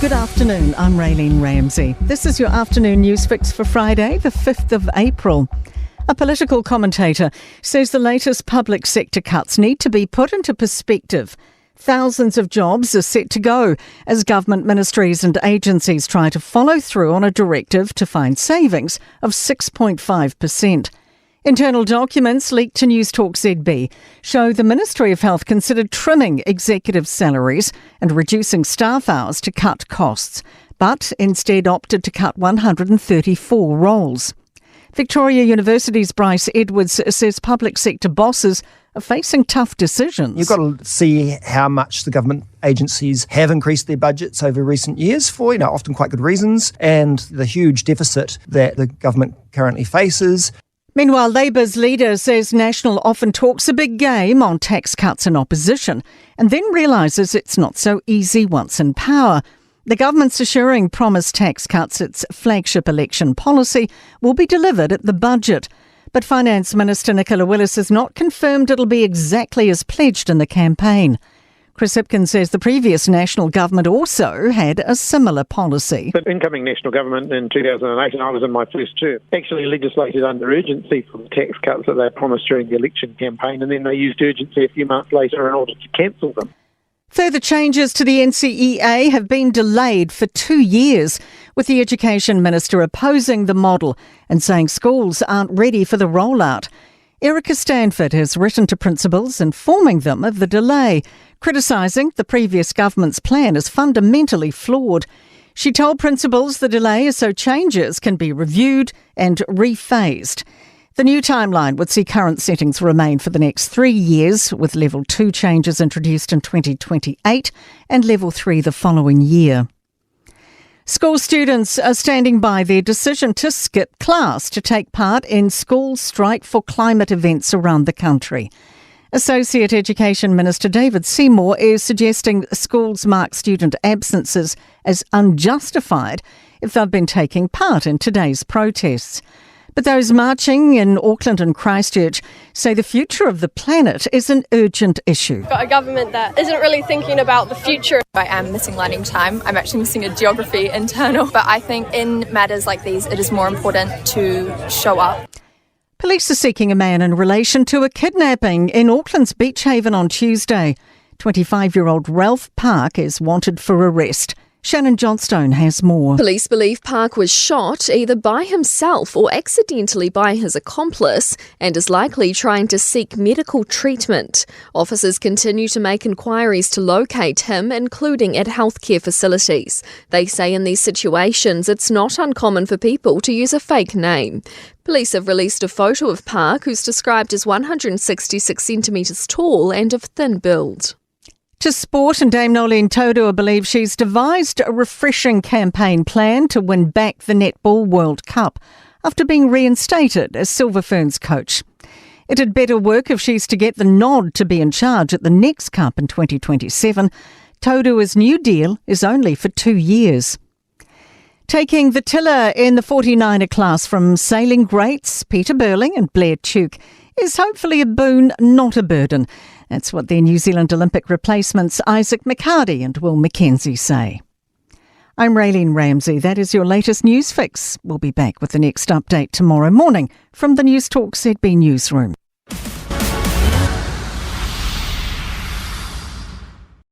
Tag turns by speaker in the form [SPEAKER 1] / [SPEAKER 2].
[SPEAKER 1] Good afternoon, I'm Raylene Ramsey. This is your afternoon news fix for Friday, the 5th of April. A political commentator says the latest public sector cuts need to be put into perspective. Thousands of jobs are set to go as government ministries and agencies try to follow through on a directive to find savings of 6.5%. Internal documents leaked to Newstalk ZB show the Ministry of Health considered trimming executive salaries and reducing staff hours to cut costs, but instead opted to cut 134 roles. Victoria University's Bryce Edwards says public sector bosses are facing tough decisions.
[SPEAKER 2] You've got to see how much the government agencies have increased their budgets over recent years for, often quite good reasons, and the huge deficit that the government currently faces.
[SPEAKER 1] Meanwhile, Labour's leader says National often talks a big game on tax cuts in opposition and then realises it's not so easy once in power. The government's assuring promised tax cuts, its flagship election policy, will be delivered at the budget. But Finance Minister Nicola Willis has not confirmed it'll be exactly as pledged in the campaign. Chris Hipkins says the previous National government also had a similar policy.
[SPEAKER 3] The incoming National government in 2008, and I was in my first term, actually legislated under urgency for the tax cuts that they promised during the election campaign, and then they used urgency a few months later in order to cancel them.
[SPEAKER 1] Further changes to the NCEA have been delayed for 2 years, with the Education Minister opposing the model and saying schools aren't ready for the rollout. Erica Stanford has written to principals informing them of the delay, criticising the previous government's plan as fundamentally flawed. She told principals the delay is so changes can be reviewed and rephased. The new timeline would see current settings remain for the next 3 years, with Level 2 changes introduced in 2028 and Level 3 the following year. School students are standing by their decision to skip class to take part in school strike for climate events around the country. Associate Education Minister David Seymour is suggesting schools mark student absences as unjustified if they've been taking part in today's protests. But those marching in Auckland and Christchurch say the future of the planet is an urgent issue.
[SPEAKER 4] Got a government that isn't really thinking about the future. I am missing learning time. I'm actually missing a geography internal. But I think in matters like these, it is more important to show up.
[SPEAKER 1] Police are seeking a man in relation to a kidnapping in Auckland's Beach Haven on Tuesday. 25-year-old Ralph Park is wanted for arrest. Shannon Johnstone has more.
[SPEAKER 5] Police believe Park was shot either by himself or accidentally by his accomplice and is likely trying to seek medical treatment. Officers continue to make inquiries to locate him, including at healthcare facilities. They say in these situations it's not uncommon for people to use a fake name. Police have released a photo of Park, who's described as 166 centimetres tall and of thin build.
[SPEAKER 1] To sport, and Dame Nolene Taurua believes she's devised a refreshing campaign plan to win back the Netball World Cup after being reinstated as Silver Ferns coach. It had better work if she's to get the nod to be in charge at the next Cup in 2027. Taurua's new deal is only for 2 years. Taking the tiller in the 49er class from sailing greats Peter Burling and Blair Tuke is hopefully a boon, not a burden. That's what their New Zealand Olympic replacements Isaac McCarty and Will Mackenzie say. I'm Raylene Ramsey. That is your latest news fix. We'll be back with the next update tomorrow morning from the Newstalk ZB newsroom.